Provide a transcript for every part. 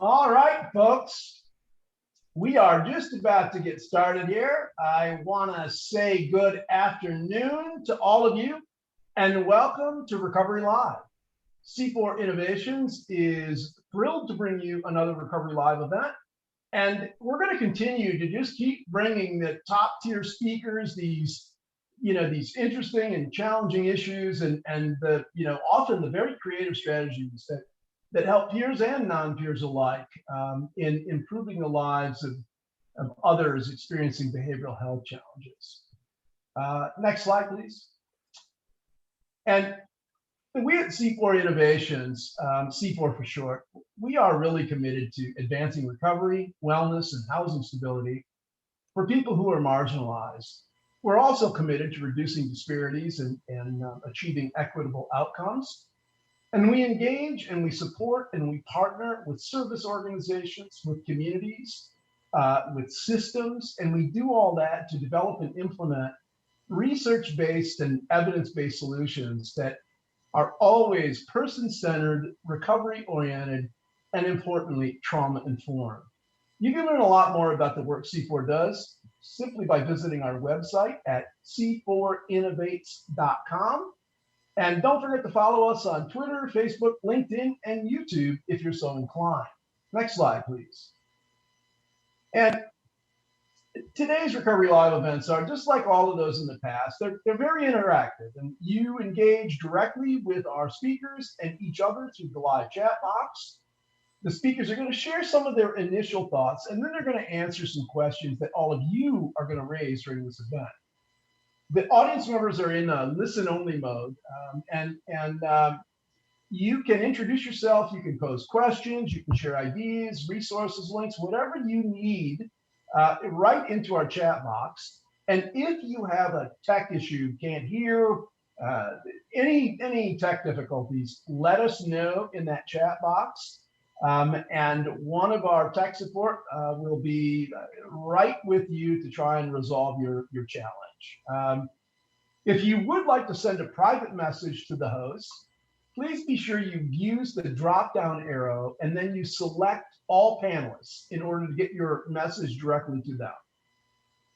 All right, folks, we are just about to get started here. I want to say good afternoon to all of you and welcome to Recovery Live. C4 Innovations is thrilled to bring you another Recovery Live event. And we're going to continue to just keep bringing the top tier speakers, these interesting and challenging issues and the, often the very creative strategies that help peers and non-peers alike in improving the lives of others experiencing behavioral health challenges. Next slide, please. And we at C4 Innovations, C4 for short, we are really committed to advancing recovery, wellness, and housing stability for people who are marginalized. We're also committed to reducing disparities and achieving equitable outcomes. And we engage and we support and we partner with service organizations, with communities, with systems, and we do all that to develop and implement research-based and evidence-based solutions that are always person-centered, recovery-oriented, and importantly, trauma-informed. You can learn a lot more about the work C4 does simply by visiting our website at c4innovates.com. And don't forget to follow us on Twitter, Facebook, LinkedIn, and YouTube if you're so inclined. Next slide, please. And today's Recovery Live events are just like all of those in the past. They're very interactive, and you engage directly with our speakers and each other through the live chat box. The speakers are going to share some of their initial thoughts, and then they're going to answer some questions that all of you are going to raise during this event. The audience members are in a listen-only mode, and you can introduce yourself, you can pose questions, you can share ideas, resources, links, whatever you need, right into our chat box. And if you have a tech issue, can't hear, any tech difficulties, let us know in that chat box. And one of our tech support will be right with you to try and resolve your challenge. If you would like to send a private message to the host, please be sure you use the drop-down arrow and then you select all panelists in order to get your message directly to them.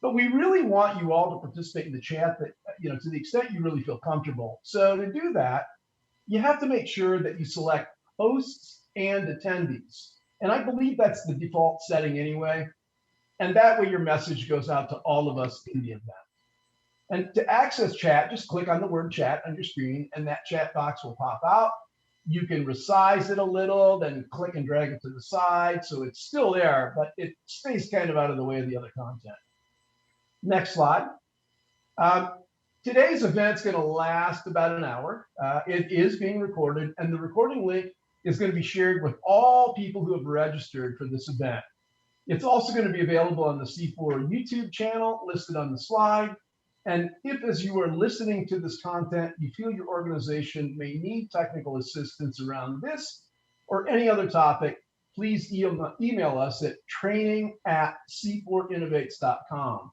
But we really want you all to participate in the chat that, to the extent you really feel comfortable. So to do that, you have to make sure that you select hosts and attendees. And I believe that's the default setting anyway. And that way your message goes out to all of us in the event. And to access chat, just click on the word chat on your screen and that chat box will pop out. You can resize it a little, then click and drag it to the side. So it's still there, but it stays kind of out of the way of the other content. Next slide. Today's event's going to last about an hour. It is being recorded, and the recording link is going to be shared with all people who have registered for this event. It's also going to be available on the C4 YouTube channel listed on the slide. And if, as you are listening to this content, you feel your organization may need technical assistance around this or any other topic, please email us at training@c4innovates.com.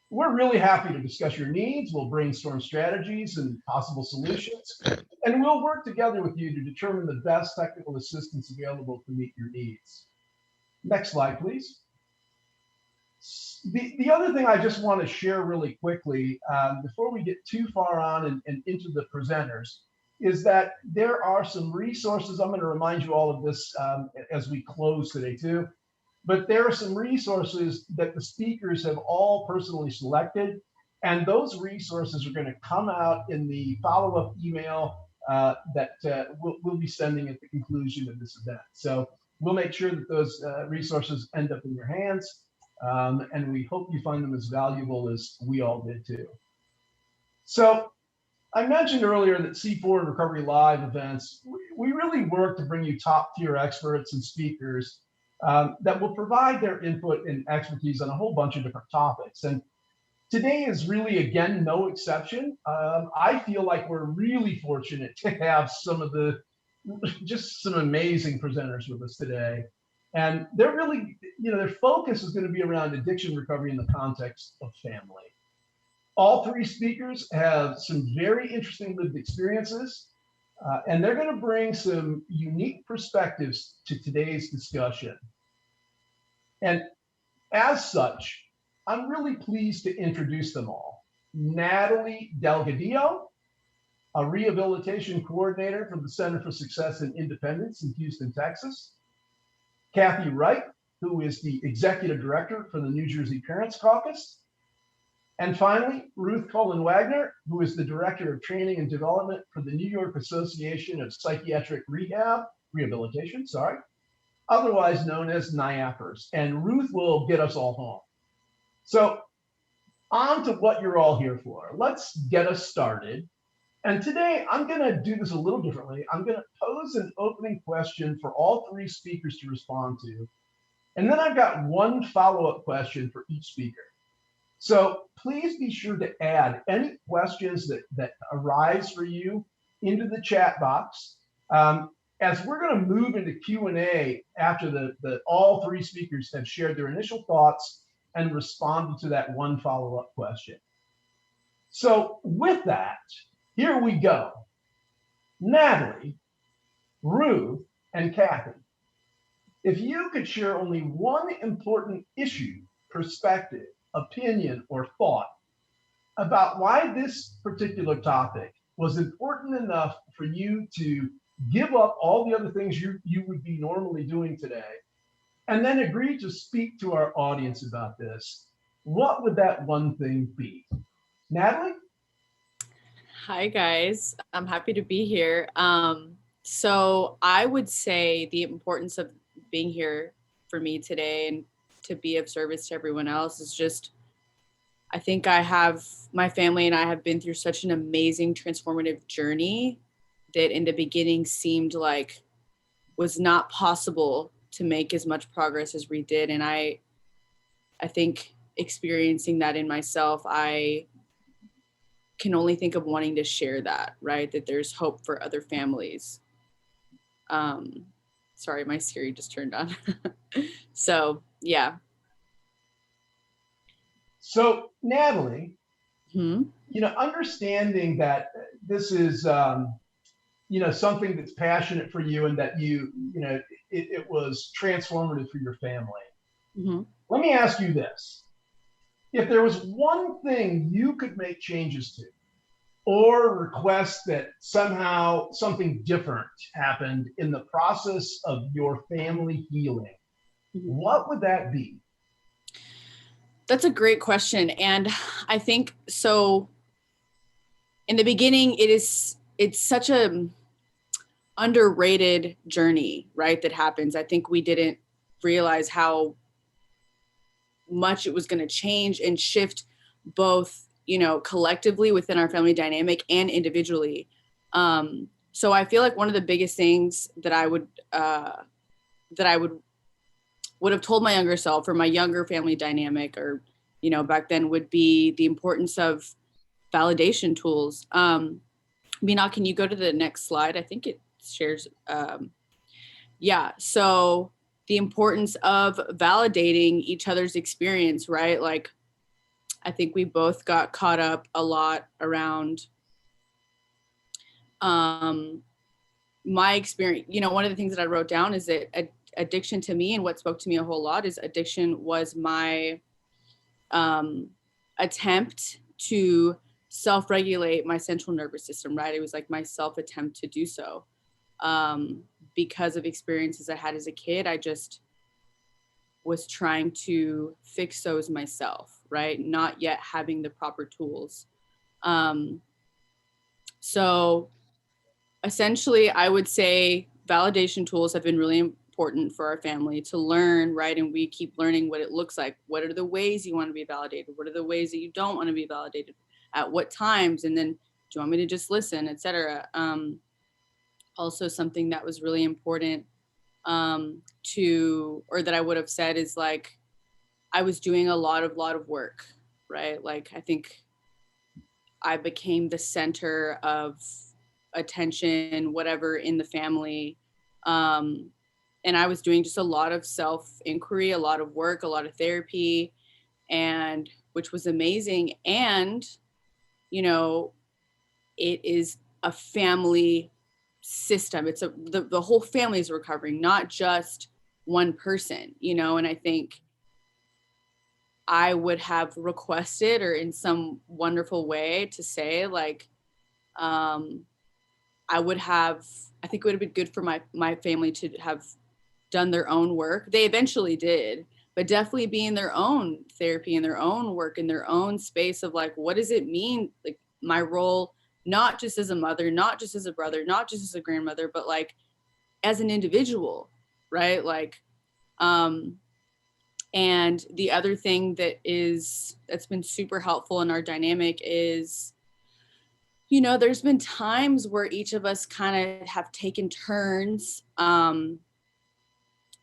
We're really happy to discuss your needs. We'll brainstorm strategies and possible solutions, and we'll work together with you to determine the best technical assistance available to meet your needs. Next slide, please. The other thing I just want to share really quickly before we get too far on and into the presenters is that there are some resources. I'm going to remind you all of this as we close today too, but there are some resources that the speakers have all personally selected, and those resources are going to come out in the follow-up email that we'll be sending at the conclusion of this event. So we'll make sure that those resources end up in your hands. And we hope you find them as valuable as we all did too. So I mentioned earlier that C4 and Recovery Live events, we really work to bring you top tier experts and speakers that will provide their input and expertise on a whole bunch of different topics. And today is really, again, no exception. I feel like we're really fortunate to have just some amazing presenters with us today. And they're really, their focus is going to be around addiction recovery in the context of family. All three speakers have some very interesting lived experiences, And they're going to bring some unique perspectives to today's discussion. And as such, I'm really pleased to introduce them all. Natalie Delgadillo, a rehabilitation coordinator from the Center for Success and Independence in Houston, Texas. Kathy Wright, who is the executive director for the New Jersey Parents Caucus. And finally, Ruth Colón-Wagner, who is the director of training and development for the New York Association of Psychiatric Rehabilitation, otherwise known as NIAPRS. And Ruth will get us all home. So on to what you're all here for. Let's get us started. And today I'm going to do this a little differently. I'm going to pose an opening question for all three speakers to respond to. And then I've got one follow-up question for each speaker. So please be sure to add any questions that arise for you into the chat box. As we're going to move into Q&A after all three speakers have shared their initial thoughts and responded to that one follow-up question. So with that, here we go. Natalie, Ruth, and Kathy, if you could share only one important issue, perspective, opinion, or thought about why this particular topic was important enough for you to give up all the other things you would be normally doing today, and then agree to speak to our audience about this, what would that one thing be? Natalie? Hi, guys. I'm happy to be here. So I would say the importance of being here for me today and to be of service to everyone else is just, I think my family and I have been through such an amazing transformative journey that in the beginning seemed like was not possible to make as much progress as we did. And I think experiencing that in myself, I can only think of wanting to share that, right? That there's hope for other families. Sorry, my Siri just turned on. So, yeah. So, Natalie, understanding that this is, something that's passionate for you and that it was transformative for your family. Let me ask you this. If there was one thing you could make changes to or request that somehow something different happened in the process of your family healing, what would that be? That's a great question. And I think so in the beginning, it's such a underrated journey, right? That happens. I think we didn't realize how much it was going to change and shift both, collectively within our family dynamic and individually. So I feel like one of the biggest things that I would have told my younger self or my younger family dynamic or, back then would be the importance of validation tools. Mina, can you go to the next slide? I think it shares. So the importance of validating each other's experience, right? Like, I think we both got caught up a lot around my experience. One of the things that I wrote down is that addiction to me, and what spoke to me a whole lot is addiction was my attempt to self-regulate my central nervous system, right? It was like my self-attempt to do so. Because of experiences I had as a kid, I just was trying to fix those myself, right? Not yet having the proper tools. So essentially, I would say validation tools have been really important for our family to learn, right? And we keep learning what it looks like. What are the ways you want to be validated? What are the ways that you don't want to be validated? At what times? And then, do you want me to just listen, et cetera? Also, something that was really important that I would have said is like, I was doing a lot of work, right? Like, I think I became the center of attention, whatever, in the family. And I was doing just a lot of self-inquiry, a lot of work, a lot of therapy, and which was amazing. And, it is a family system. It's the whole family is recovering, not just one person, you know. And I think I would have requested, or in some wonderful way to say, like, I think it would have been good for my family to have done their own work. They eventually did, but definitely be in their own therapy, in their own work, in their own space of like, what does it mean? Like my role, not just as a mother, not just as a brother, not just as a grandmother, but like as an individual, right? Like, and the other thing that's been super helpful in our dynamic is, you know, there's been times where each of us kind of have taken turns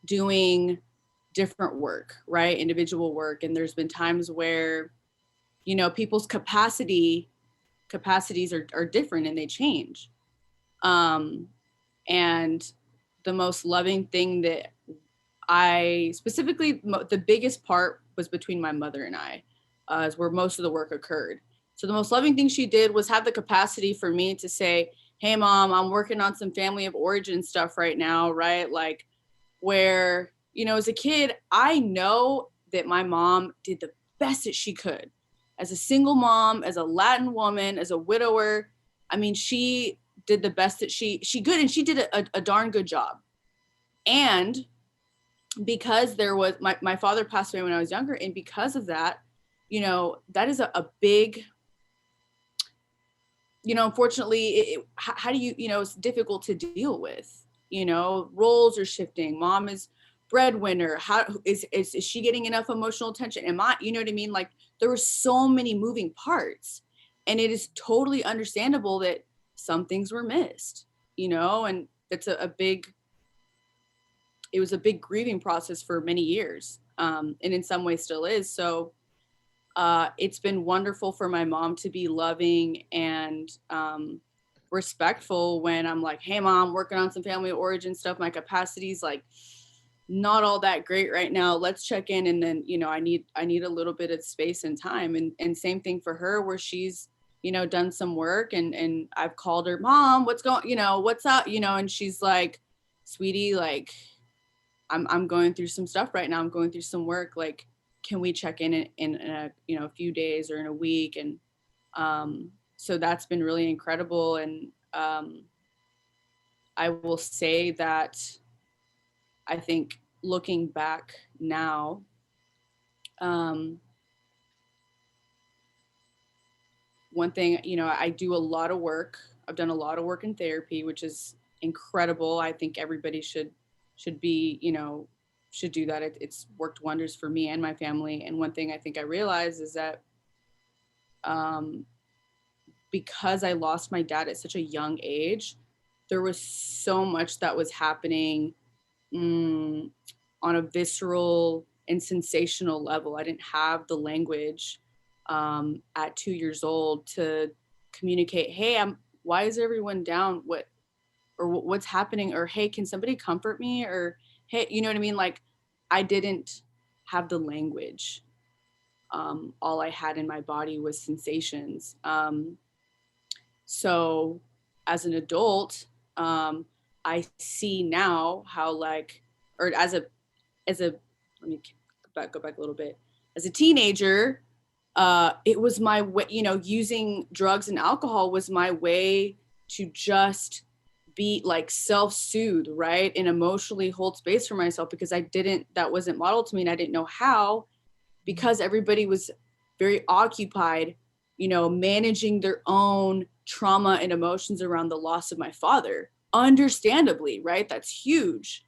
doing different work, right? Individual work. And there's been times where, you know, people's capacities are different and they change. And the most loving thing that the biggest part was between my mother and I, is where most of the work occurred. So the most loving thing she did was have the capacity for me to say, hey, Mom, I'm working on some family of origin stuff right now, right? Like where, you know, as a kid, I know that my mom did the best that she could. As a single mom, as a Latin woman, as a widower, I mean, she did the best that she could, and she did a darn good job. And because there was, my father passed away when I was younger, and because of that, you know, that is a big, you know, unfortunately, how do you, you know, it's difficult to deal with, you know, roles are shifting. Mom is breadwinner. How is she getting enough emotional attention? Am I, you know what I mean? Like there were so many moving parts, and it is totally understandable that some things were missed, you know, and it's it was a big grieving process for many years. And in some ways still is. So it's been wonderful for my mom to be loving and respectful when I'm like, hey, Mom, working on some family origin stuff. My capacity's like not all that great right now. Let's check in. And then, you know, I need a little bit of space and time. And same thing for her, where she's, you know, done some work and I've called her, Mom, what's going, you know, what's up, you know, and she's like, sweetie, like, I'm going through some stuff right now. I'm going through some work. Like, can we check in a, you know, a few days or in a week? And so that's been really incredible. And I will say that I think looking back now, one thing, you know, I do a lot of work. I've done a lot of work in therapy, which is incredible. I think everybody should be, you know, should do that. It's worked wonders for me and my family. And one thing I think I realized is that because I lost my dad at such a young age, there was so much that was happening on a visceral and sensational level. I didn't have the language at 2 years old to communicate, hey, why is everyone down? What's happening? Or, hey, can somebody comfort me? Or, hey, you know what I mean? Like, I didn't have the language. All I had in my body was sensations. So as an adult, I see now how like, or let me go back a little bit. As a teenager, it was my way, you know, using drugs and alcohol was my way to just be like self-soothe, right? And emotionally hold space for myself, because that wasn't modeled to me, and I didn't know how, because everybody was very occupied, you know, managing their own trauma and emotions around the loss of my father. Understandably, right? That's huge.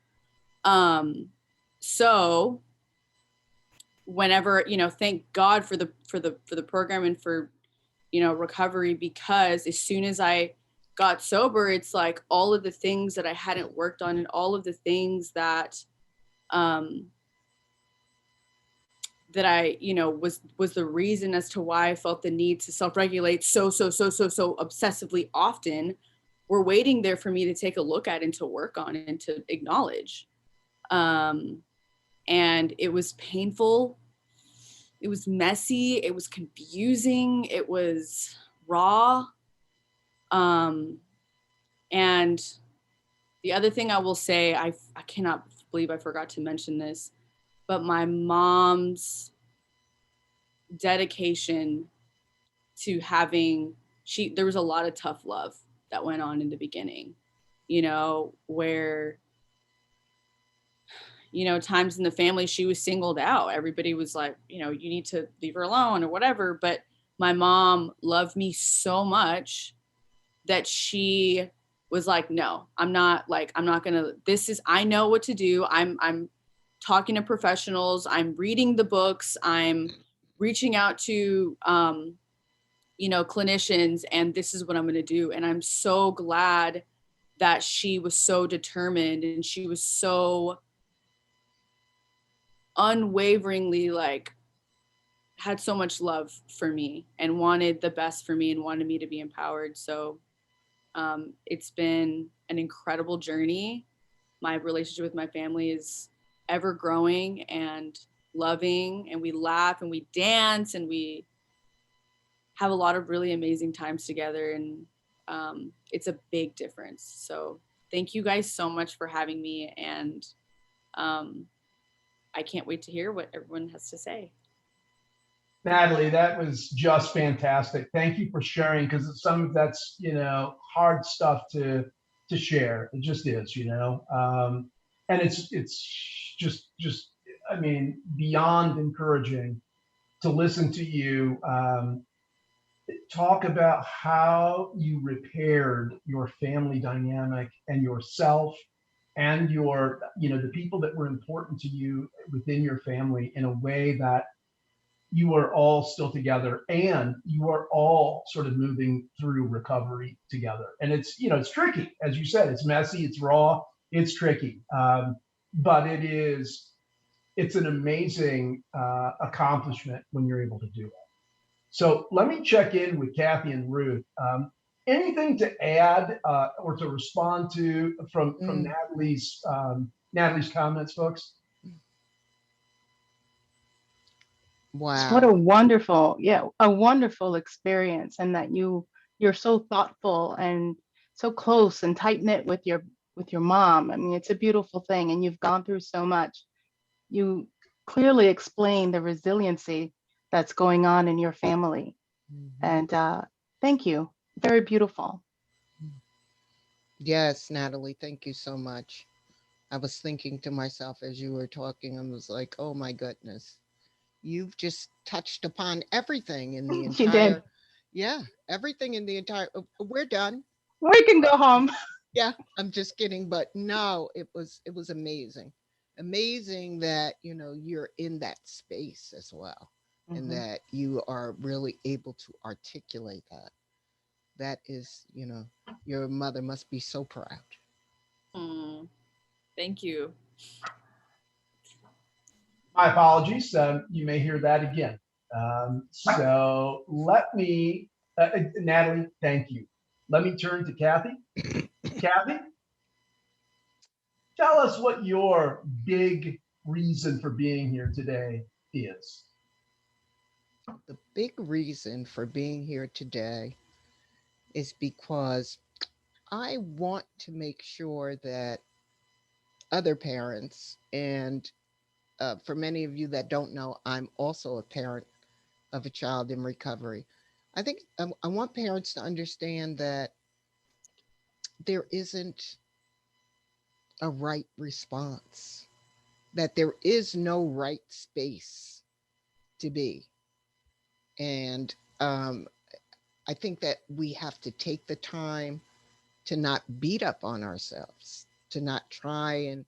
So whenever, you know, thank God for the program and for, you know, recovery, because as soon as I got sober, it's like all of the things that I hadn't worked on and all of the things that that I, you know, was the reason as to why I felt the need to self-regulate so obsessively often, were waiting there for me to take a look at and to work on and to acknowledge. And it was painful. It was messy. It was confusing. It was raw. And The other thing I will say, I cannot believe I forgot to mention this, but my mom's dedication to having, there was a lot of tough love that went on in the beginning, you know, where, you know, times in the family she was singled out. Everybody was like, you know, you need to leave her alone or whatever. But my mom loved me so much that she was like, no, I'm not gonna, I know what to do. I'm talking to professionals. I'm reading the books. I'm reaching out to, you know, clinicians, and this is what I'm going to do. And I'm so glad that she was so determined, and she was so unwaveringly, like, had so much love for me and wanted the best for me and wanted me to be empowered. So it's been an incredible journey. My relationship with my family is ever growing and loving, and we laugh and we dance and we have a lot of really amazing times together, and it's a big difference. So thank you guys so much for having me, and I can't wait to hear what everyone has to say. Natalie, that was just fantastic. Thank you for sharing, because some of that's, you know, hard stuff to share. It just is, you know, and it's just I mean, beyond encouraging to listen to you talk about how you repaired your family dynamic and yourself and your, you know, the people that were important to you within your family in a way that you are all still together and you are all sort of moving through recovery together. And it's, you know, it's tricky. As you said, it's messy, it's raw, it's tricky. But it's an amazing accomplishment when you're able to do it. So let me check in with Kathy and Ruth. Anything to add or to respond to from Natalie's comments, folks? Wow. What a wonderful experience, and that you're so thoughtful and so close and tight knit with your mom. I mean, it's a beautiful thing, and you've gone through so much. You clearly explain the resiliency that's going on in your family. And thank you. Very beautiful. Yes, Natalie, thank you so much. I was thinking to myself as you were talking, I was like, oh my goodness, you've just touched upon everything in the She did. yeah, everything in the entire, we're done. We can go home. Yeah, I'm just kidding, but no, it was amazing. Amazing that, you know, you're in that space as well, and that you are really able to articulate that. That is, you know, your mother must be so proud. Thank you. My apologies. You may hear that again. So let me, Natalie, thank you. Let me turn to Kathy. Kathy, tell us what your big reason for being here today is. The big reason for being here today is because I want to make sure that other parents, and for many of you that don't know, I'm also a parent of a child in recovery. I think I want parents to understand that there isn't a right response, that there is no right space to be. And I think that we have to take the time to not beat up on ourselves, to not try and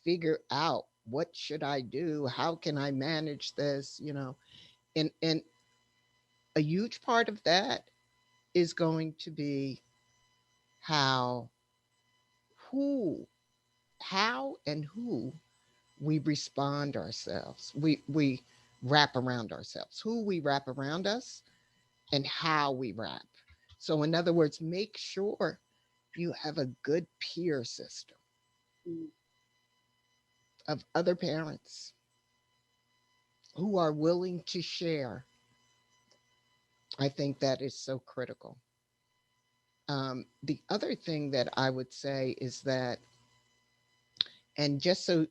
figure out what should I do, how can I manage this, you know. And a huge part of that is going to be how who how and who we respond ourselves. We wrap around ourselves, who we wrap around us and how we wrap. So in other words, make sure you have a good peer system of other parents who are willing to share. I think that is so critical. The other thing that I would say is that And just so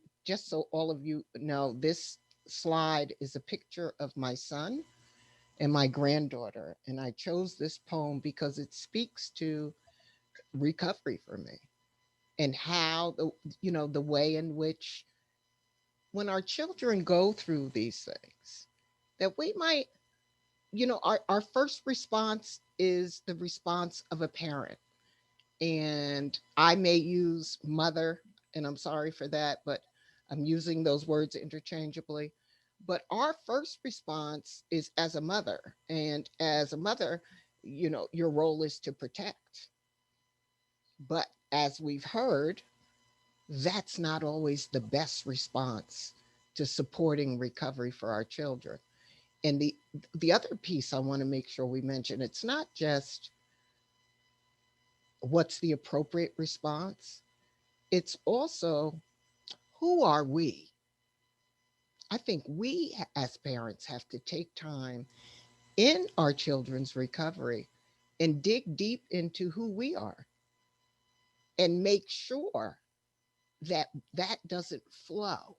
all of you know, this slide is a picture of my son and my granddaughter. And I chose this poem because it speaks to recovery for me, and how the way in which when our children go through these things, that we might, our first response is the response of a parent. And I may use mother, and I'm sorry for that, but I'm using those words interchangeably. But our first response is as a mother. And as a mother, your role is to protect. But as we've heard, that's not always the best response to supporting recovery for our children. And the other piece I want to make sure we mention, it's not just what's the appropriate response, it's also who are we? I think we as parents have to take time in our children's recovery and dig deep into who we are and make sure that that doesn't flow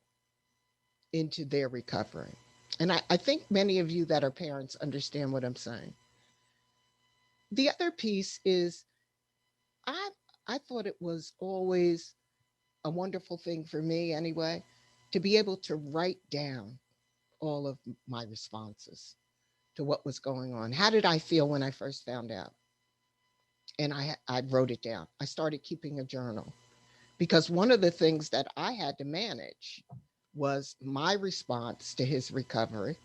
into their recovery. And I think many of you that are parents understand what I'm saying. The other piece is I I thought it was always a wonderful thing for me anyway to be able to write down all of my responses to what was going on. How did I feel when I first found out? And I wrote it down. I started keeping a journal because one of the things that I had to manage was my response to his recovery,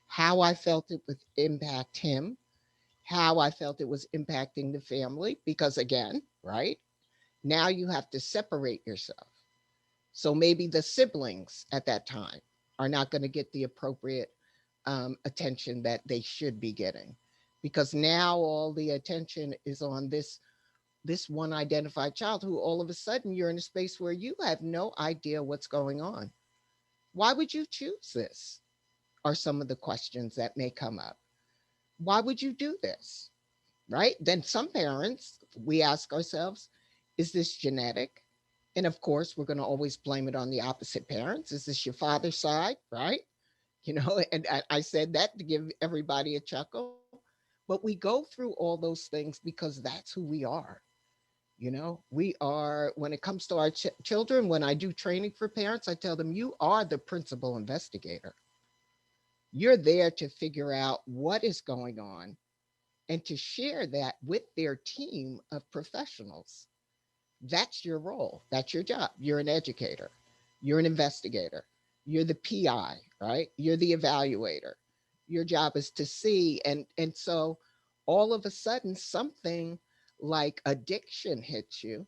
how I felt it would impact him, how I felt it was impacting the family. Because again, right now you have to separate yourself. So maybe the siblings at that time are not going to get the appropriate attention that they should be getting, because now all the attention is on this one identified child who all of a sudden you're in a space where you have no idea what's going on. Why would you choose this? Are some of the questions that may come up. Why would you do this? Right? Then some parents, we ask ourselves, is this genetic? And of course, we're going to always blame it on the opposite parents. Is this your father's side? Right? And I said that to give everybody a chuckle. But we go through all those things because that's who we are. We are, when it comes to our children, when I do training for parents, I tell them, you are the principal investigator. You're there to figure out what is going on and to share that with their team of professionals. That's your role. That's your job. You're an educator. You're an investigator. You're the PI, right? You're the evaluator. Your job is to see. And so all of a sudden, something like addiction hits you.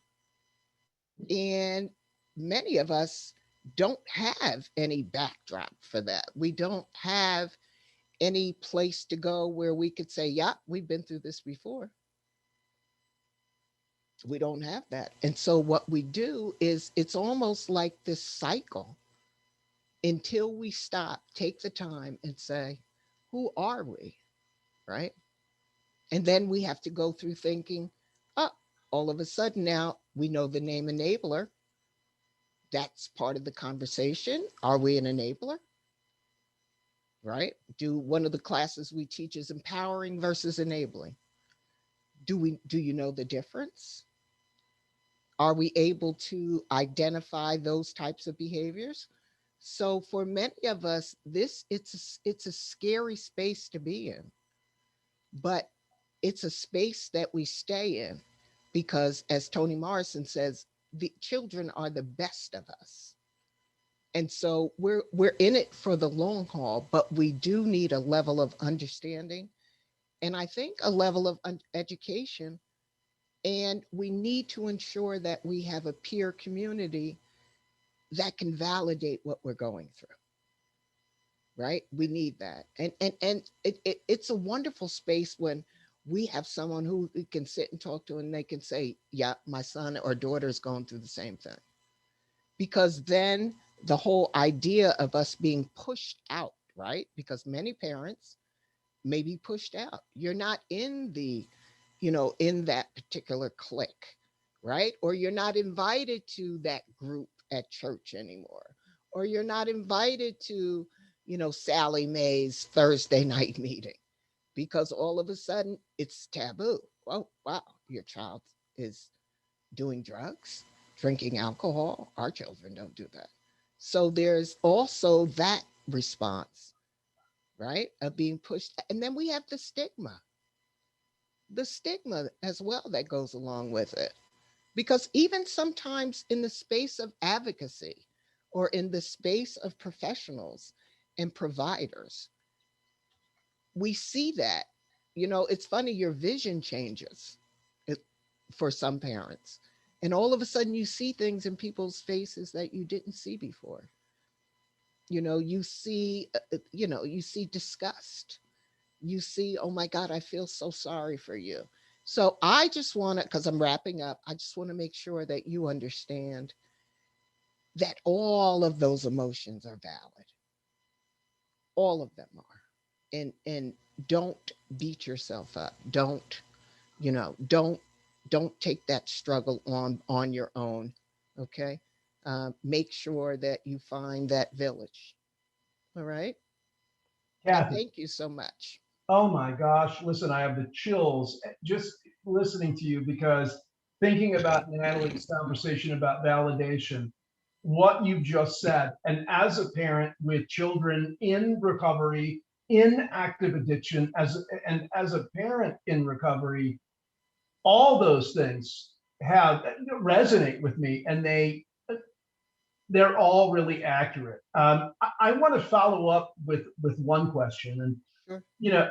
And many of us don't have any backdrop for that. We don't have any place to go where we could say, yeah, we've been through this before. We don't have that. And so what we do is it's almost like this cycle until we stop, take the time and say, who are we? Right. And then we have to go through thinking, oh, all of a sudden now we know the name enabler. That's part of the conversation. Are we an enabler? Right? Do one of the classes we teach is empowering versus enabling. Do you know the difference? Are we able to identify those types of behaviors? So for many of us, it's a scary space to be in, but it's a space that we stay in because, as Toni Morrison says, the children are the best of us. And so we're in it for the long haul, but we do need a level of understanding, and I think a level of education. And we need to ensure that we have a peer community that can validate what we're going through. Right? We need that. And it's a wonderful space when we have someone who we can sit and talk to and they can say, yeah, my son or daughter is going through the same thing. Because then the whole idea of us being pushed out, right? Because many parents may be pushed out. You're not in in that particular clique, right? Or you're not invited to that group at church anymore, or you're not invited to, Sally Mae's Thursday night meeting, because all of a sudden it's taboo. Oh, wow, your child is doing drugs, drinking alcohol. Our children don't do that. So there's also that response, right, of being pushed. And then we have the stigma as well that goes along with it. Because even sometimes in the space of advocacy or in the space of professionals and providers, we see that, it's funny, your vision changes for some parents. And all of a sudden you see things in people's faces that you didn't see before. You see disgust. You see, oh my God, I feel so sorry for you. So I just want to, because I'm wrapping up, I just want to make sure that you understand that all of those emotions are valid. All of them are. And don't beat yourself up. Don't take that struggle on your own. Okay. Make sure that you find that village. All right. And Kathy. thank you so much. Oh my gosh. Listen, I have the chills just listening to you, because thinking about Natalie's conversation about validation, what you just said, and as a parent with children in recovery, in active addiction, and as a parent in recovery, all those things have resonate with me, and they're all really accurate. I want to follow up with one question. And Sure.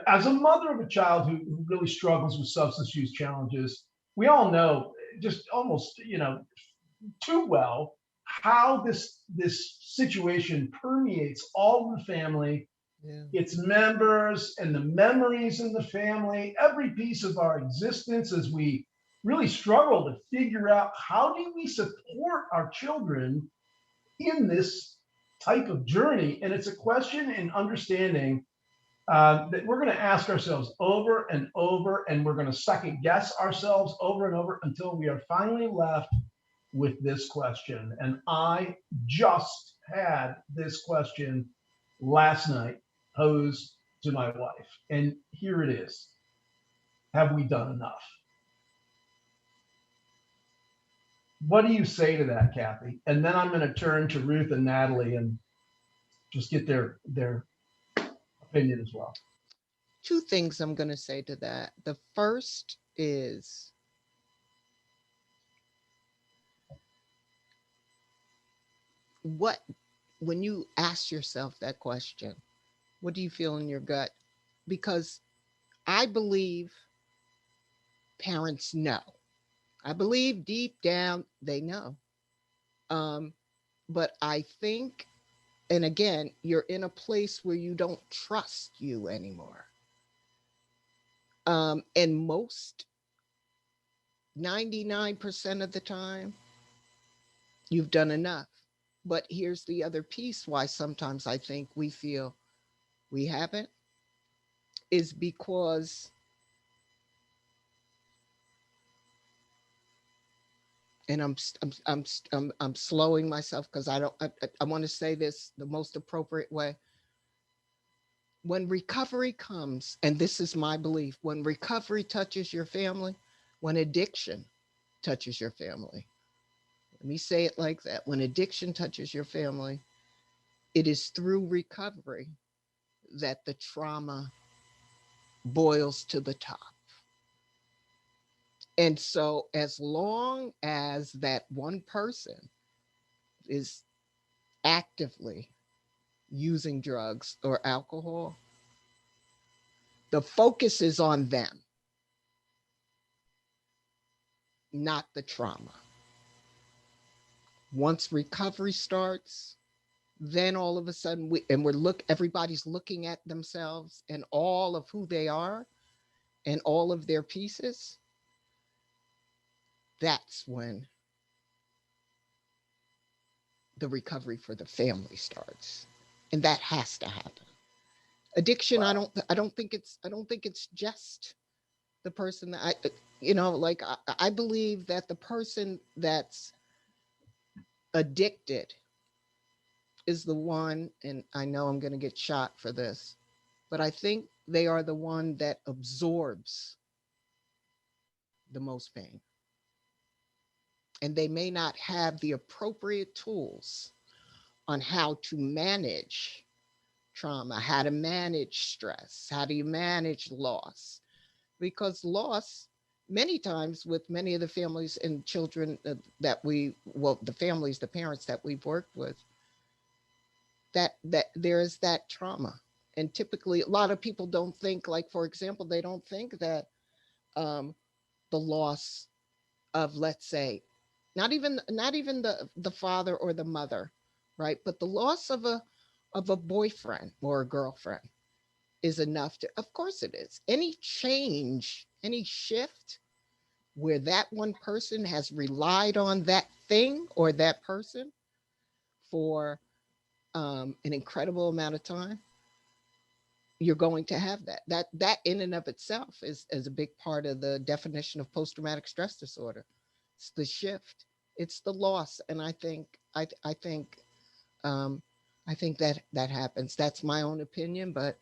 as a mother of a child who really struggles with substance use challenges, we all know just almost too well how this situation permeates all the family, Yeah. its members, and the memories in the family, every piece of our existence, as we really struggle to figure out how do we support our children in this type of journey. And it's a question in understanding that we're going to ask ourselves over and over, and we're going to second guess ourselves over and over until we are finally left with this question. And I just had this question last night posed to my wife, and here it is. Have we done enough? What do you say to that, Kathy? And then I'm going to turn to Ruth and Natalie and just get their opinion as well. Two things I'm going to say to that. The first is, when you ask yourself that question, what do you feel in your gut? Because I believe parents know. I believe deep down they know. But I think, and again, you're in a place where you don't trust you anymore. And most 99% of the time, you've done enough. But here's the other piece why sometimes I think we feel we haven't, is because, and I'm slowing myself because I want to say this the most appropriate way. When recovery comes, and this is my belief, when recovery touches your family, when addiction touches your family, let me say it like that. When addiction touches your family, it is through recovery that the trauma boils to the top. And so, as long as that one person is actively using drugs or alcohol, the focus is on them, not the trauma. Once recovery starts, then all of a sudden everybody's looking at themselves and all of who they are and all of their pieces. That's when the recovery for the family starts. And that has to happen. Addiction, Wow. I don't think it's just the person that I believe that the person that's addicted is the one, and I know I'm going to get shot for this, but I think they are the one that absorbs the most pain. And they may not have the appropriate tools on how to manage trauma, how to manage stress, how do you manage loss? Because loss, many times with many of the families and children the families, the parents that we've worked with, that there is that trauma. And typically a lot of people don't think, like, for example, they don't think that the loss of, let's say, not even the father or the mother, right? But the loss of a boyfriend or a girlfriend is enough to, of course it is. Any change, any shift where that one person has relied on that thing or that person for an incredible amount of time, you're going to have that in and of itself is a big part of the definition of post-traumatic stress disorder. It's the shift, it's the loss. And I think that happens. That's my own opinion, but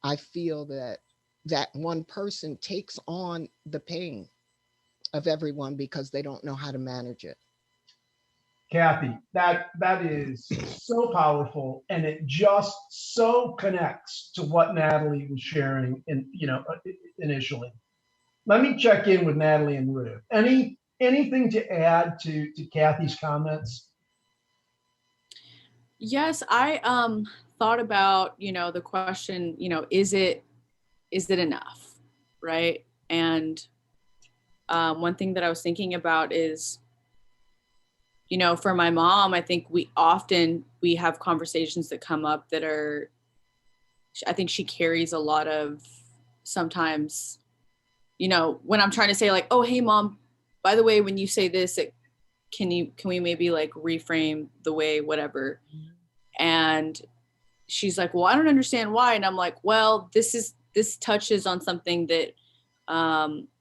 I feel that one person takes on the pain of everyone because they don't know how to manage it. Kathy, that is so powerful, and it just so connects to what Natalie was sharing initially. Let me check in with Natalie and Ruth. Anything to add to Kathy's comments? Yes, I thought about, the question, is it enough, right? And one thing that I was thinking about is, for my mom, I think we have conversations that come up that are, I think she carries a lot of, sometimes, when I'm trying to say, like, oh, hey mom, by the way, when you say this, can we maybe like reframe the way, whatever. And she's like, well, I don't understand why. And I'm like, well, this touches on something that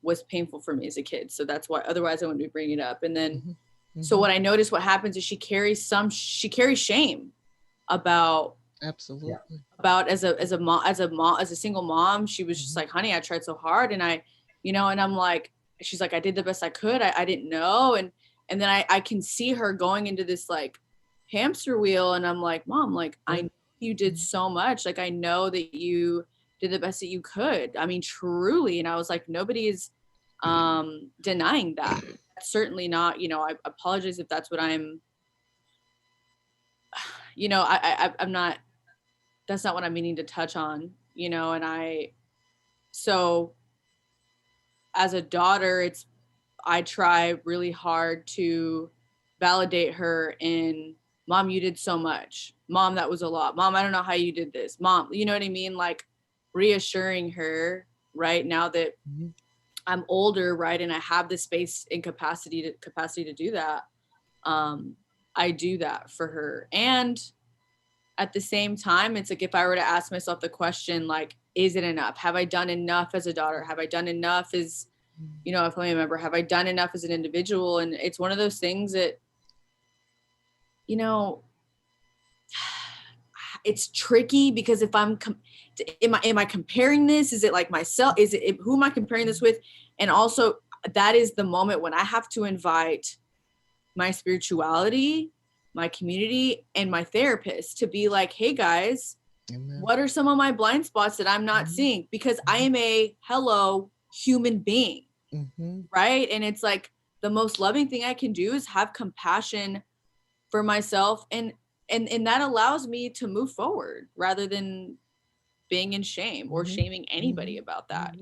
was painful for me as a kid. So that's why, otherwise I wouldn't be bringing it up. And then, Mm-hmm. so what I noticed, what happens is she carries shame about, Absolutely, about as a single mom. She was just like, honey, I tried so hard. And and I'm like, she's like, I did the best I could. I didn't know. And then I can see her going into this like hamster wheel. And I'm like, mom, like, I know you did so much. Like, I know that you did the best that you could. I mean, truly. And I was like, nobody is denying that. That's certainly not, I apologize if that's what I'm, I'm not, that's not what I'm meaning to touch on, and so as a daughter, I try really hard to validate her in, mom, you did so much. Mom, that was a lot. Mom, I don't know how you did this. Mom, you know what I mean? Like reassuring her, right, now that I'm older, right, and I have the space and capacity to do that. I do that for her. And at the same time, it's like, if I were to ask myself the question, like, is it enough? Have I done enough as a daughter? Have I done enough as, a family member? Have I done enough as an individual? And it's one of those things that, it's tricky, because if am I comparing this? Is it like myself? Who am I comparing this with? And also that is the moment when I have to invite my spirituality, my community, and my therapist to be like, hey guys, Amen. What are some of my blind spots that I'm not seeing? Because I am a human being, right? And it's like the most loving thing I can do is have compassion for myself, and that allows me to move forward rather than being in shame or shaming anybody about that,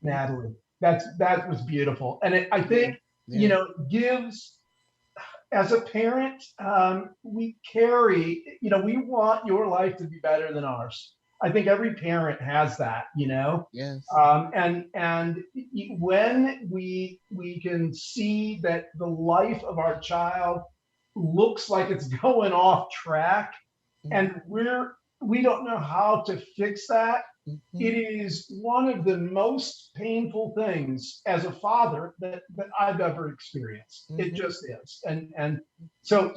Natalie, that was beautiful. And I think, gives, as a parent, we carry, we want your life to be better than ours. I think every parent has that, Yes. And when we can see that the life of our child looks like it's going off track, and we're we don't know how to fix that. Mhm. It is one of the most painful things as a father that I've ever experienced. It Mhm. just is. And so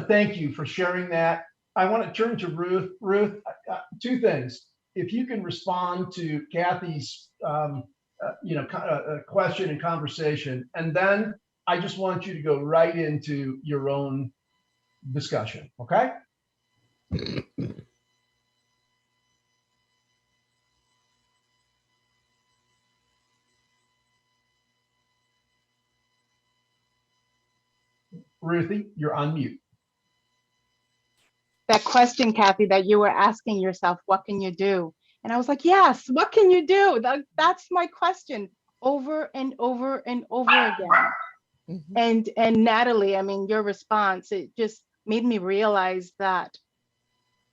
thank you for sharing that. I want to turn to Ruth. Ruth, two things. If you can respond to Kathy's question and conversation, and then I just want you to go right into your own discussion. Okay? Ruthie, you're on mute. That question, Kathy, that you were asking yourself, what can you do? And I was like, yes, what can you do? That's my question over and over and over again. Mhm. And Natalie, I mean, your response, it just made me realize that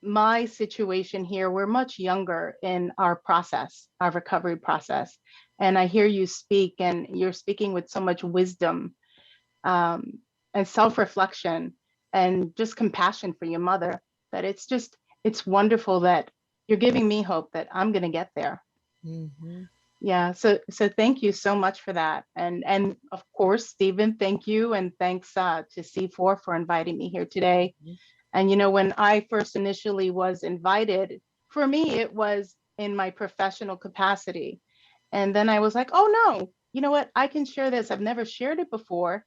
my situation here, we're much younger in our process, our recovery process. And I hear you speak, and you're speaking with so much wisdom, and self-reflection and just compassion for your mother, that it's wonderful that you're giving me hope that I'm going to get there. Mhm. Yeah, so thank you so much for that. And of course, Stephen, thank you, and thanks to C4 for inviting me here today. Mhm. And when I first initially was invited, for me it was in my professional capacity. And then I was like, oh no, you know what? I can share this. I've never shared it before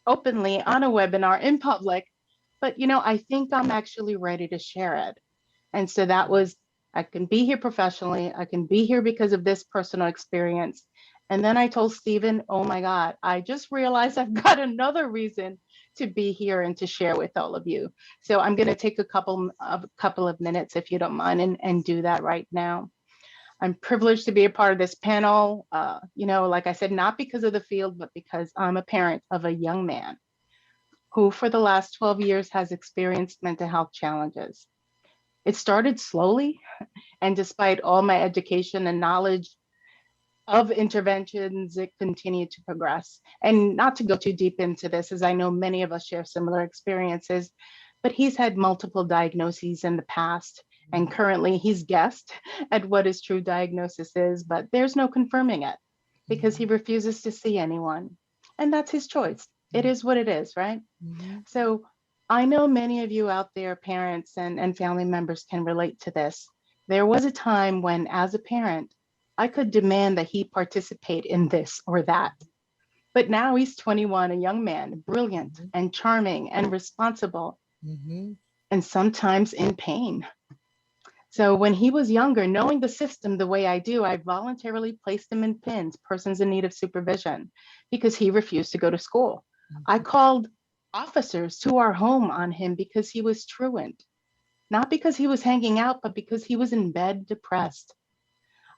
openly on a webinar in public, but I think I'm actually ready to share it. And so that was, I can be here professionally, I can be here because of this personal experience. And then I told Stephen, oh my God, I just realized I've got another reason to be here and to share with all of you. So I'm going to take a couple of minutes, if you don't mind, and do that right now. I'm privileged to be a part of this panel, like I said, not because of the field, but because I'm a parent of a young man who for the last 12 years has experienced mental health challenges. It started slowly, and despite all my education and knowledge of interventions, it continued to progress. And not to go too deep into this, as I know many of us share similar experiences, but he's had multiple diagnoses in the past. And currently he's guessed at what his true diagnosis is, but there's no confirming it because he refuses to see anyone. And that's his choice. It is what it is, right? Mhm. So I know many of you out there, parents and family members, can relate to this. There was a time when, as a parent, I could demand that he participate in this or that. But now he's 21, a young man, brilliant and charming and responsible, Mhm. and sometimes in pain. So when he was younger, knowing the system the way I do, I voluntarily placed him in PINS, persons in need of supervision, because he refused to go to school. I called officers to our home on him because he was truant, not because he was hanging out, but because he was in bed depressed.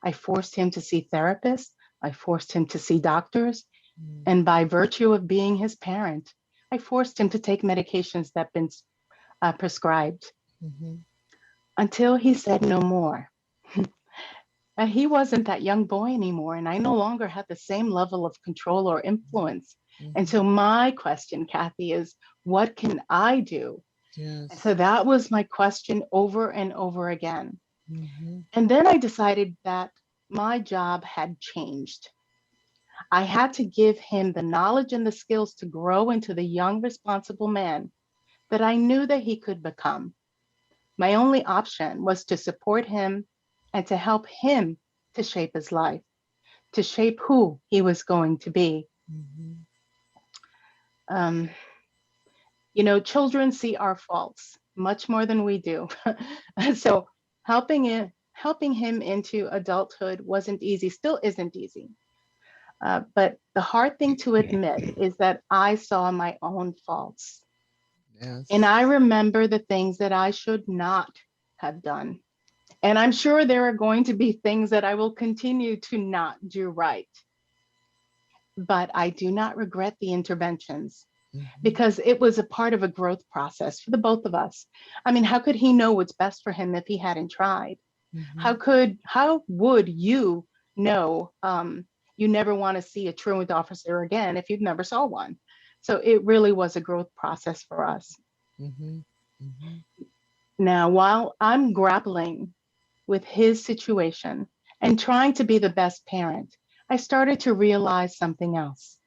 I forced him to see therapists. I forced him to see doctors. Mhm. And by virtue of being his parent, I forced him to take medications that had been prescribed Mhm. until he said no more. And he wasn't that young boy anymore, and I no longer had the same level of control or influence. And Mhm. so my question, Kathy, is what can I do? And so Yes. that was my question over and over again. Mhm. And then I decided that my job had changed. I had to give him the knowledge and the skills to grow into the young, responsible man that I knew that he could become. My only option was to support him and to help him to shape his life, to shape who he was going to be. Mhm. Um, children see our faults much more than we do. So helping him into adulthood wasn't easy, still isn't easy. But the hard thing to admit is that I saw my own faults. And Yes. I remember the things that I should not have done. And I'm sure there are going to be things that I will continue to not do right. But I do not regret the interventions Mhm. because it was a part of a growth process for the both of us. I mean, how could he know what's best for him if he hadn't tried? Mhm. How would you know you never want to see a truant officer again if you've never saw one? So it really was a growth process for us. Mhm. Mhm. Now, while I'm grappling with his situation and trying to be the best parent, I started to realize something else.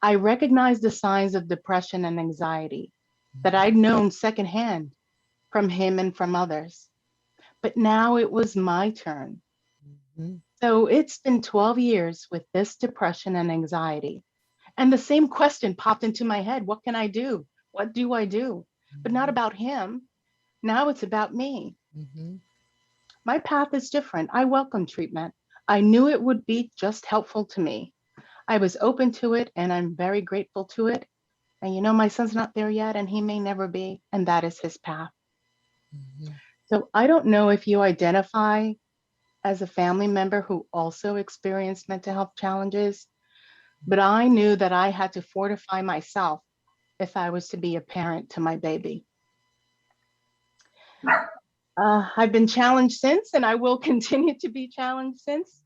I recognized the signs of depression and anxiety that I'd known secondhand from him and from others. But now it was my turn. Mhm. So it's been 12 years with this depression and anxiety. And the same question popped into my head. What can I do? What do I do? But not about him. Now it's about me. Mhm. My path is different. I welcome treatment. I knew it would be just helpful to me. I was open to it and I'm very grateful to it. And you know, my son's not there yet and he may never be, and that is his path. Mhm. So I don't know if you identify as a family member who also experienced mental health challenges, but I knew that I had to fortify myself if I was to be a parent to my baby. I've been challenged since, and I will continue to be challenged since.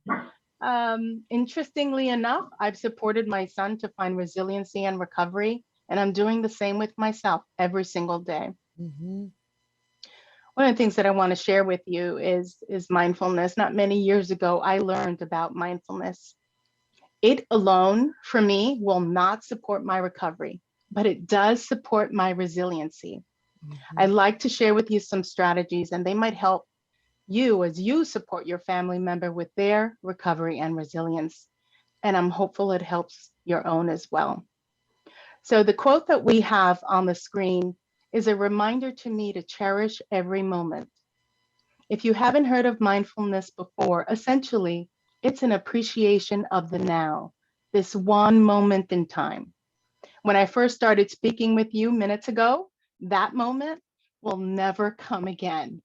Interestingly enough, I've supported my son to find resiliency and recovery, and I'm doing the same with myself every single day. Mhm. One of the things that I want to share with you is mindfulness. Not many years ago, I learned about mindfulness. It alone, for me, will not support my recovery, but it does support my resiliency. I'd Mhm. like to share with you some strategies, and they might help you as you support your family member with their recovery and resilience. And I'm hopeful it helps your own as well. So the quote that we have on the screen is a reminder to me to cherish every moment. If you haven't heard of mindfulness before, essentially, it's an appreciation of the now, this one moment in time. When I first started speaking with you minutes ago, that moment will never come again.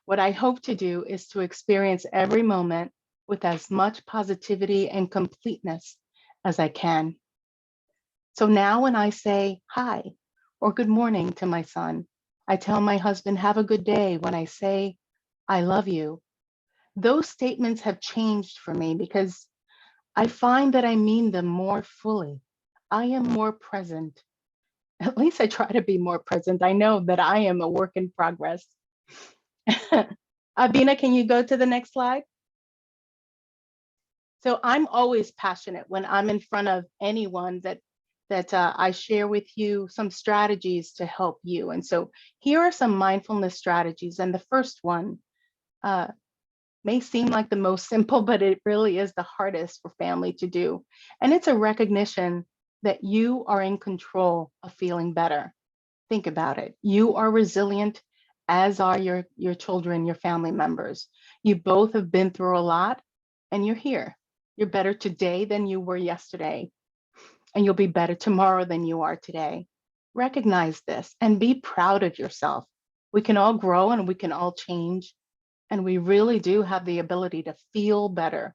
What I hope to do is to experience every moment with as much positivity and completeness as I can. So now when I say hi or good morning to my son, I tell my husband, have a good day. When I say, I love you, those statements have changed for me because I find that I mean them more fully. I am more present. At least I try to be more present. I know that I am a work in progress. Abina, can you go to the next slide? So I'm always passionate when I'm in front of anyone that I share with you some strategies to help you. And so here are some mindfulness strategies. And the first one uh, may seem like the most simple, but it really is the hardest for family to do. And it's a recognition that you are in control of feeling better. Think about it. You are resilient, as are your children, your family members. You both have been through a lot and you're here. You're better today than you were yesterday, and you'll be better tomorrow than you are today. Recognize this and be proud of yourself. We can all grow and we can all change, and we really do have the ability to feel better,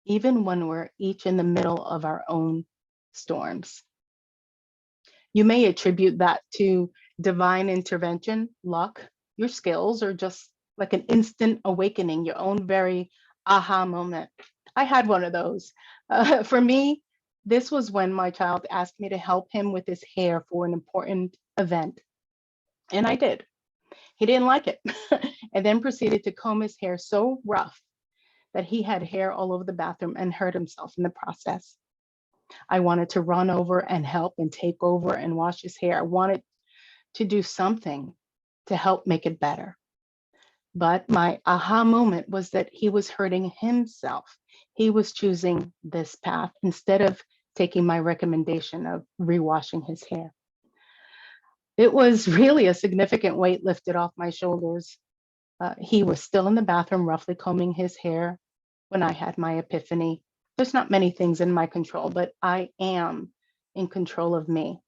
even when we're each in the middle of our own storms. You may attribute that to divine intervention, luck, your skills, or just like an instant awakening, your own very aha moment. I had one of those. For me, this was when my child asked me to help him with his hair for an important event. And I did. He didn't like it and then proceeded to comb his hair so rough that he had hair all over the bathroom and hurt himself in the process. I wanted to run over and help and take over and wash his hair. I wanted to do something to help make it better. But my aha moment was that he was hurting himself. He was choosing this path instead of taking my recommendation of rewashing his hair. It was really a significant weight lifted off my shoulders. He was still in the bathroom, roughly combing his hair when I had my epiphany. There's not many things in my control, but I am in control of me.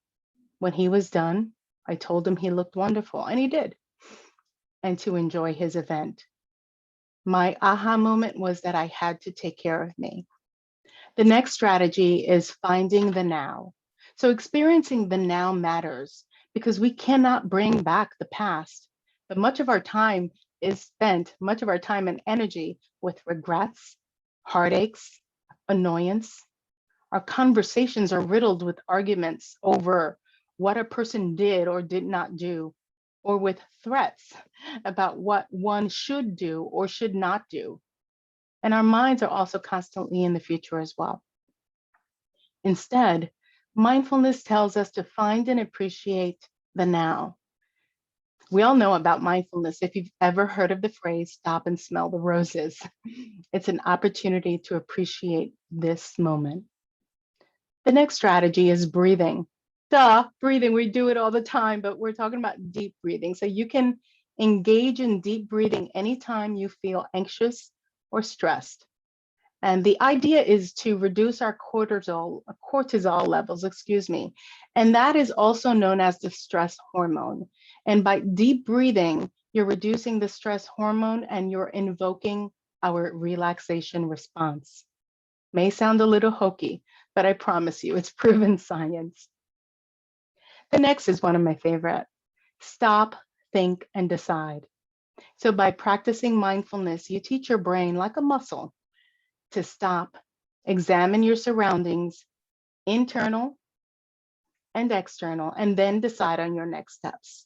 When he was done, I told him he looked wonderful, and he did, and to enjoy his event. My aha moment was that I had to take care of me. The next strategy is finding the now. So experiencing the now matters because we cannot bring back the past, but much of our time is spent, much of our time and energy with regrets, heartaches, annoyance. Our conversations are riddled with arguments over what a person did or did not do. or with threats about what one should do or should not do. And our minds are also constantly in the future as well. Instead, mindfulness tells us to find and appreciate the now. We all know about mindfulness. If you've ever heard of the phrase, stop and smell the roses, it's an opportunity to appreciate this moment. The next strategy is breathing. Duh, breathing, we do it all the time, but we're talking about deep breathing. So you can engage in deep breathing anytime you feel anxious or stressed. And the idea is to reduce our cortisol levels, and that is also known as the stress hormone. And by deep breathing, you're reducing the stress hormone and you're invoking our relaxation response. May sound a little hokey, but I promise you, it's proven science. The next is one of my favorite. Stop, think, and decide. So by practicing mindfulness, you teach your brain like a muscle to stop, examine your surroundings, internal and external, and then decide on your next steps.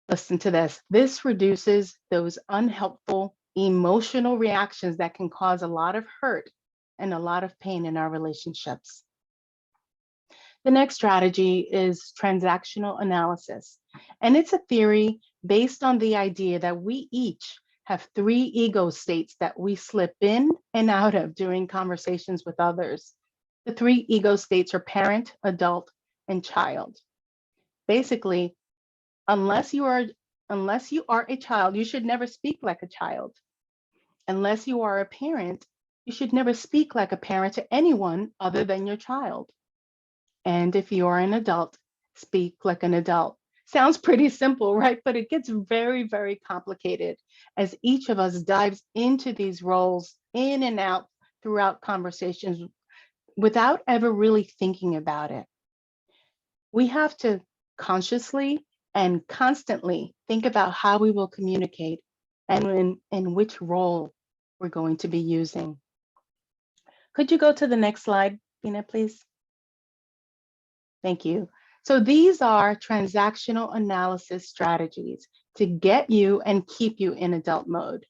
Listen to this. This reduces those unhelpful emotional reactions that can cause a lot of hurt and a lot of pain in our relationships. The next strategy is transactional analysis. And it's a theory based on the idea that we each have 3 ego states that we slip in and out of during conversations with others. The 3 ego states are parent, adult, and child. Basically, unless you are a child, you should never speak like a child. Unless you are a parent, you should never speak like a parent to anyone other than your child. And if you are an adult, speak like an adult. Sounds pretty simple, right? But it gets very, very complicated as each of us dives into these roles in and out throughout conversations without ever really thinking about it. We have to consciously and constantly think about how we will communicate and in which role we're going to be using. Could you go to the next slide, Bina, please? Thank you. So these are transactional analysis strategies to get you and keep you in adult mode.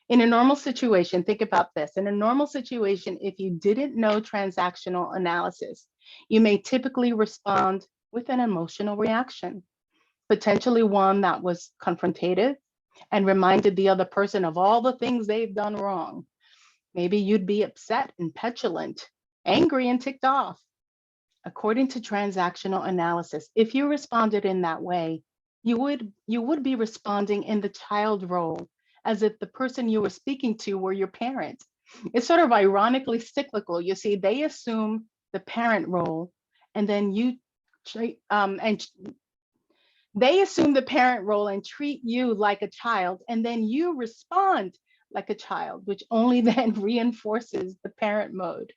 In a normal situation, think about this. In a normal situation, if you didn't know transactional analysis, you may typically respond with an emotional reaction, potentially one that was confrontative and reminded the other person of all the things they've done wrong. Maybe you'd be upset and petulant, angry and ticked off. According to transactional analysis, if you responded in that way, you would be responding in the child role, as if the person you were speaking to were your parent. It's sort of ironically cyclical. You see, they assume the parent role, and then they assume the parent role and treat you like a child, and then you respond like a child, which only then reinforces the parent mode.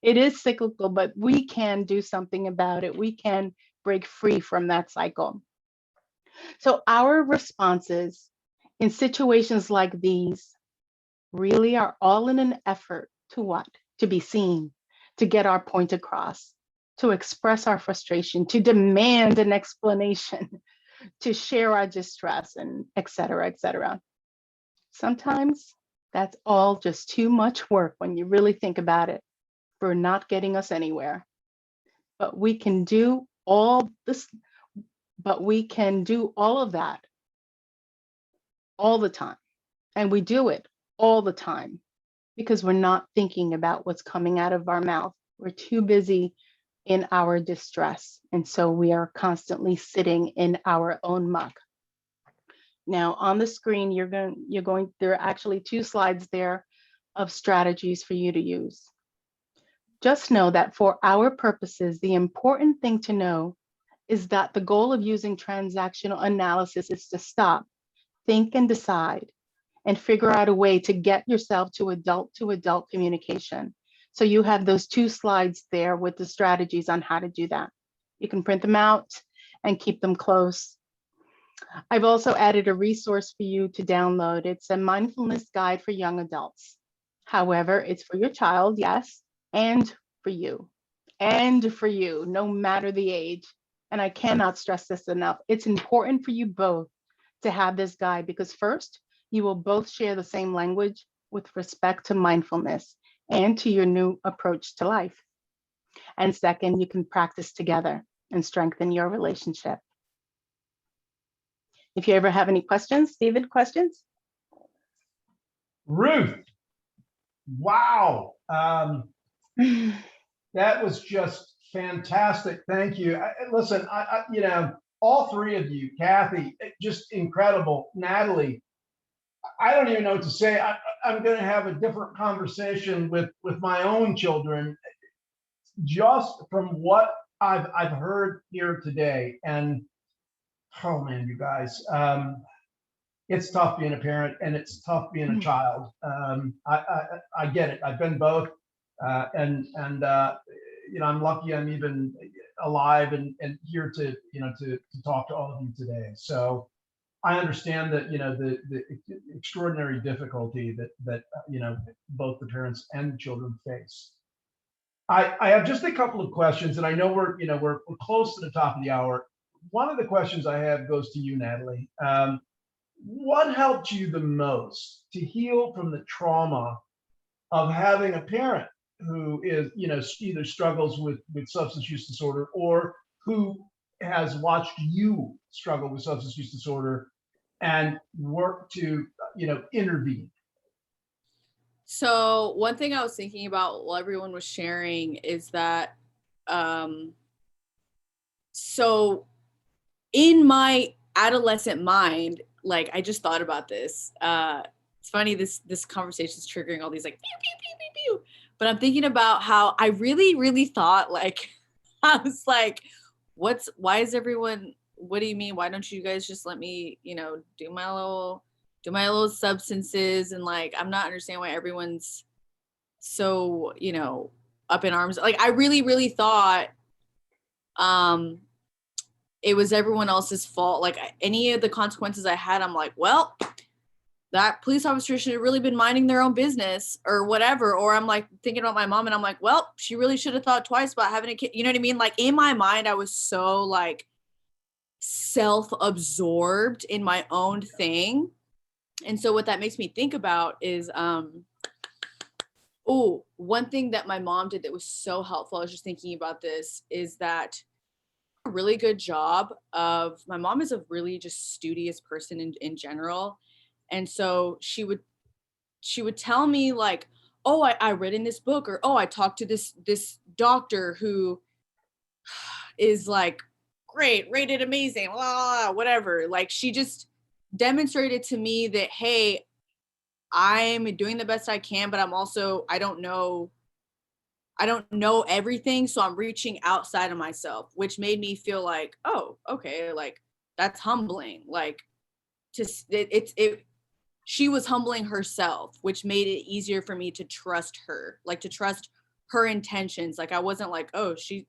It is cyclical, but we can do something about it. We can break free from that cycle. So our responses in situations like these really are all in an effort to what? To be seen, to get our point across, to express our frustration, to demand an explanation, to share our distress, and et cetera, et cetera. Sometimes that's all just too much work when you really think about it, for not getting us anywhere. But we can do all this, but we can do all of that all the time. And we do it all the time because we're not thinking about what's coming out of our mouth. We're too busy in our distress. And so we are constantly sitting in our own muck. Now on the screen, there are actually 2 slides there of strategies for you to use. Just know that for our purposes, the important thing to know is that the goal of using transactional analysis is to stop, think, and decide, and figure out a way to get yourself to adult communication. So you have those 2 slides there with the strategies on how to do that. You can print them out and keep them close. I've also added a resource for you to download. It's a mindfulness guide for young adults. However, it's for your child, yes, and for you, no matter the age. And I cannot stress this enough. It's important for you both to have this guide, because first, you will both share the same language with respect to mindfulness and to your new approach to life. And second, you can practice together and strengthen your relationship. If you ever have any questions, David, questions? Ruth, wow. That was just fantastic. Thank you. Listen, you know, all three of you, Kathy, just incredible. Natalie, I don't even know what to say. I'm going to have a different conversation with my own children, just from what I've heard here today. And oh man, you guys, it's tough being a parent, and it's tough being a child. I get it. I've been both, and you know, I'm lucky I'm even alive and here to, you know, to talk to all of you today. So I understand that, you know, the extraordinary difficulty that you know, both the parents and the children face. I have just a couple of questions, and I know we're close to the top of the hour. One of the questions I have goes to you, Natalie. What helped you the most to heal from the trauma of having a parent who is, you know, either struggles with substance use disorder, or who has watched you struggle with substance use disorder and work to, you know, intervene? So one thing I was thinking about while everyone was sharing is that, so in my adolescent mind, like, I just thought about this. It's funny, this conversation is triggering all these like pew, pew, pew, pew, pew. But I'm thinking about how I really, really thought, like, I was like, why is everyone, what do you mean? Why don't you guys just let me, you know, do my little substances? And like, I'm not understanding why everyone's so, you know, up in arms. Like, I really, really thought, it was everyone else's fault. Like, any of the consequences I had, I'm like, well, that police officer should have really been minding their own business or whatever. Or I'm like thinking about my mom and I'm like, well, she really should have thought twice about having a kid. You know what I mean? Like, in my mind, I was so like self-absorbed in my own thing. And so what that makes me think about is, one thing that my mom did that was so helpful, I was just thinking about this, is that a really good job of, my mom is a really just studious person in general. And so she would tell me like, oh, I read in this book, or, oh, I talked to this doctor who is like great, rated amazing, blah, blah, blah, whatever. Like, she just demonstrated to me that, hey, I'm doing the best I can, but I'm also, I don't know everything. So I'm reaching outside of myself, which made me feel like, oh, okay. Like, that's humbling. Like, she was humbling herself, which made it easier for me to trust her, like to trust her intentions. Like, I wasn't like, oh, she's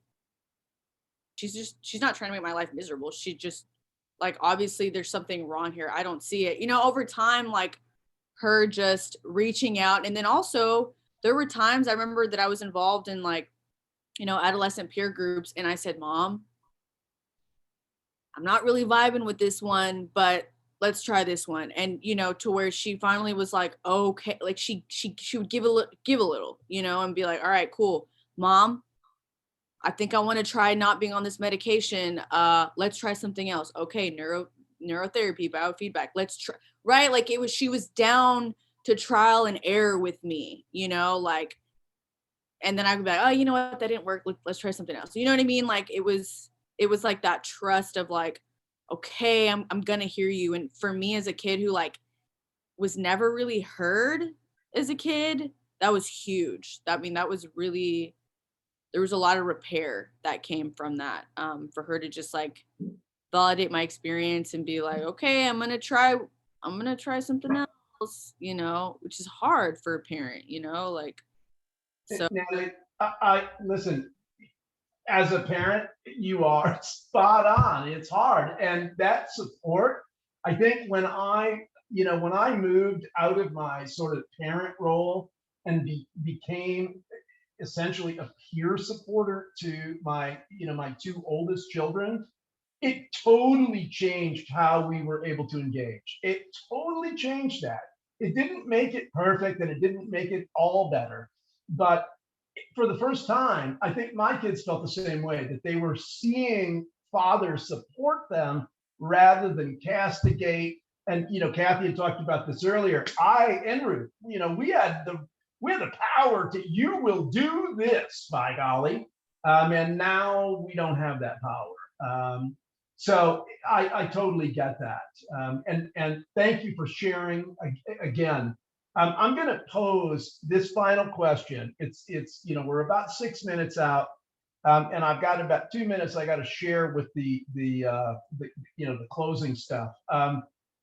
not trying to make my life miserable. She just, like, obviously there's something wrong here. I don't see it. You know, over time, like, her just reaching out. And then also there were times I remember that I was involved in, like, you know, adolescent peer groups. And I said, Mom, I'm not really vibing with this one, but let's try this one. And, you know, to where she finally was like, okay, like she would give a little, you know, and be like, all right, cool, Mom, I think I want to try not being on this medication. Let's try something else. Okay, neurotherapy, biofeedback. Let's try, right? Like, she was down to trial and error with me, you know, like, and then I would be like, oh, you know what, that didn't work. Let's try something else. You know what I mean? Like, it was like that trust of like, okay, I'm going to hear you. And for me as a kid who like was never really heard as a kid, that was huge. I mean, that was really, there was a lot of repair that came from that, for her to just like validate my experience and be like, okay, I'm going to try something else, you know, which is hard for a parent, you know, like, so. Natalie, I listen, as a parent, you are spot on. It's hard. And that support, I think when I moved out of my sort of parent role and became essentially a peer supporter to my two oldest children, it totally changed how we were able to engage. It totally changed that. It didn't make it perfect and it didn't make it all better. But for the first time, I think my kids felt the same way, that they were seeing fathers support them rather than castigate. And, Kathy had talked about this earlier. I and Ruth, we had the power to, you will do this, by golly. And now we don't have that power. So I totally get that. And thank you for sharing again. I'm going to pose this final question. It's we're about 6 minutes out, and I've got about 2 minutes I got to share with the closing stuff.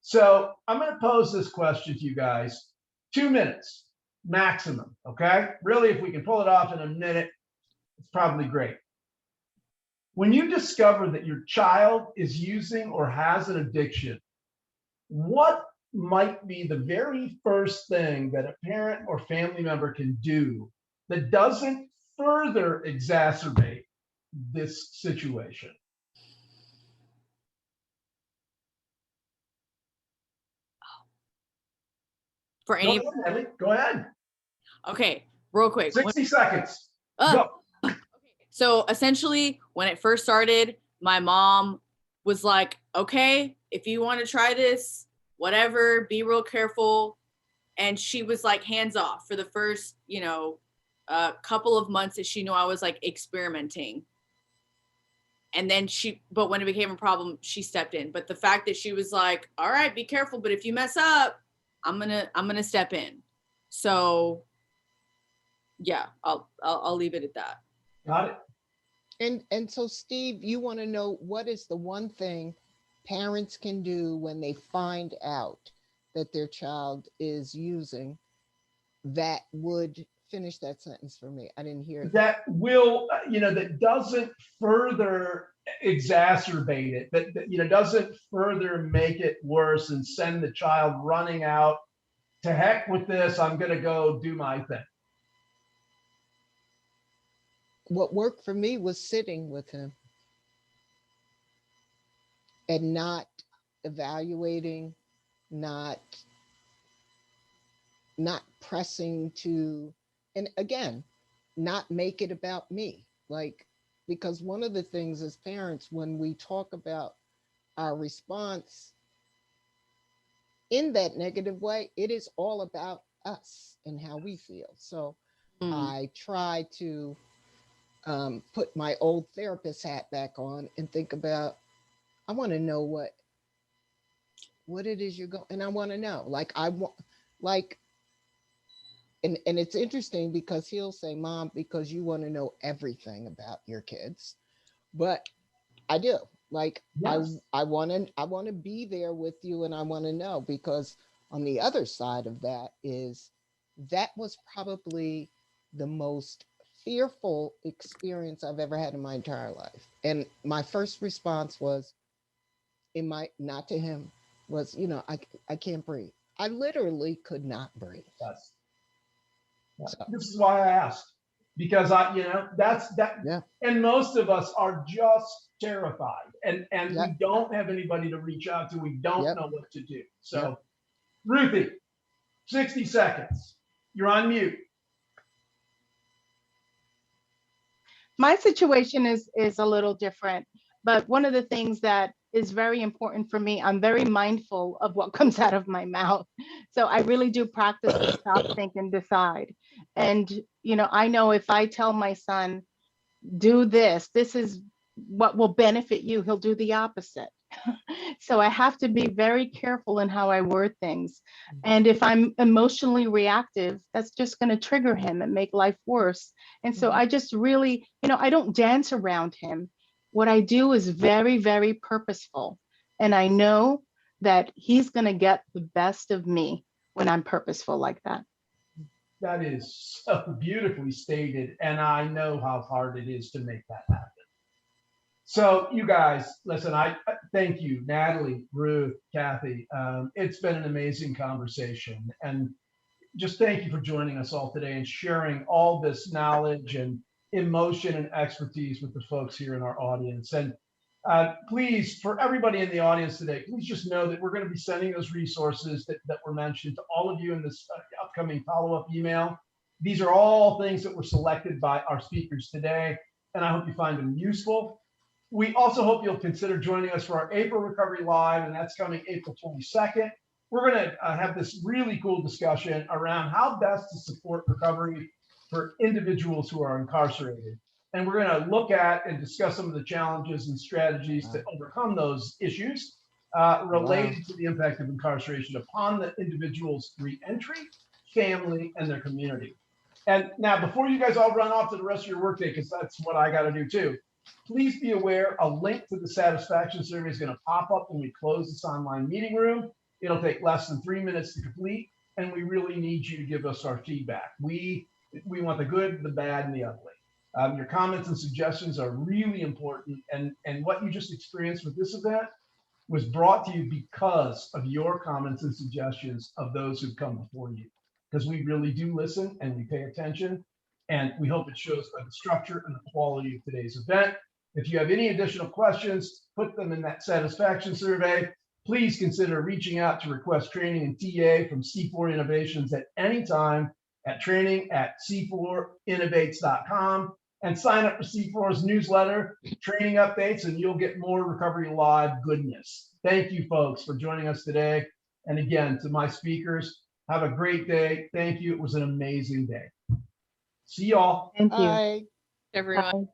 So I'm going to pose this question to you guys. 2 minutes maximum. Okay, really, if we can pull it off in a minute, it's probably great. When you discover that your child is using or has an addiction, what might be the very first thing that a parent or family member can do that doesn't further exacerbate this situation? For any, Go ahead, Natalie. Go ahead. Okay, real quick. 60 seconds. Go. Go. So essentially, when it first started, my mom was like, okay, if you want to try this, whatever, be real careful. And she was like, hands off for the first, couple of months that she knew I was like experimenting. And then but when it became a problem, she stepped in. But the fact that she was like, all right, be careful, but if you mess up, I'm gonna step in. So yeah, I'll leave it at that. Got it. And so, Steve, you want to know what is the one thing parents can do when they find out that their child is using, that would finish that sentence for me. I didn't hear that. Will, that doesn't further exacerbate it, that doesn't further make it worse and send the child running out, to heck with this, I'm going to go do my thing. What worked for me was sitting with him and not evaluating, not pressing to, and again, not make it about me. Like, because one of the things as parents, when we talk about our response in that negative way, it is all about us and how we feel. So I try to put my old therapist hat back on and think about, I want to know what it is you're going, and I want to know, like, I want, like, and it's interesting because he'll say, Mom, because you want to know everything about your kids. But I do, like, yes. I want to be there with you, and I want to know, because on the other side of that was probably the most fearful experience I've ever had in my entire life. And my first response was, not to him, was, I can't breathe. I literally could not breathe. Yes. So. This is why I asked, because that's that. Yeah. And most of us are just terrified, and we don't have anybody to reach out to. We don't know what to do. So, Ruthie, 60 seconds. You're on mute. My situation is a little different, but one of the things that is very important for me, I'm very mindful of what comes out of my mouth. So I really do practice the stop, think, and decide. And, I know if I tell my son, do this is what will benefit you, he'll do the opposite. So I have to be very careful in how I word things. And if I'm emotionally reactive, that's just going to trigger him and make life worse. And so I just really, I don't dance around him. What I do is very, very purposeful. And I know that he's going to get the best of me when I'm purposeful like that. That is so beautifully stated. And I know how hard it is to make that happen. So you guys, listen, I thank you, Natalie, Ruth, Kathy. It's been an amazing conversation. And just thank you for joining us all today and sharing all this knowledge and emotion and expertise with the folks here in our audience. And Please, for everybody in the audience today, please just know that we're going to be sending those resources that were mentioned to all of you in this upcoming follow-up email. These are all things that were selected by our speakers today, and I hope you find them useful. We also hope you'll consider joining us for our April Recovery Live, and that's coming April 22nd. We're going to have this really cool discussion around how best to support recovery for individuals who are incarcerated. And we're going to look at and discuss some of the challenges and strategies to overcome those issues related to the impact of incarceration upon the individual's reentry, family, and their community. And now, before you guys all run off to the rest of your workday, because that's what I got to do too, please be aware a link to the satisfaction survey is going to pop up when we close this online meeting room. It'll take less than 3 minutes to complete, and we really need you to give us our feedback. We want the good, the bad, and the ugly. Your comments and suggestions are really important, and what you just experienced with this event was brought to you because of your comments and suggestions of those who've come before you, because we really do listen and we pay attention, and we hope it shows by the structure and the quality of today's event. If you have any additional questions, put them in that satisfaction survey. Please consider reaching out to request training and TA from C4 Innovations at any time at training@c4innovates.com, and sign up for C4's newsletter, training updates, and you'll get more Recovery Live goodness. Thank you, folks, for joining us today. And again, to my speakers, have a great day. Thank you. It was an amazing day. See y'all. Thank you. Bye. Everyone. Bye.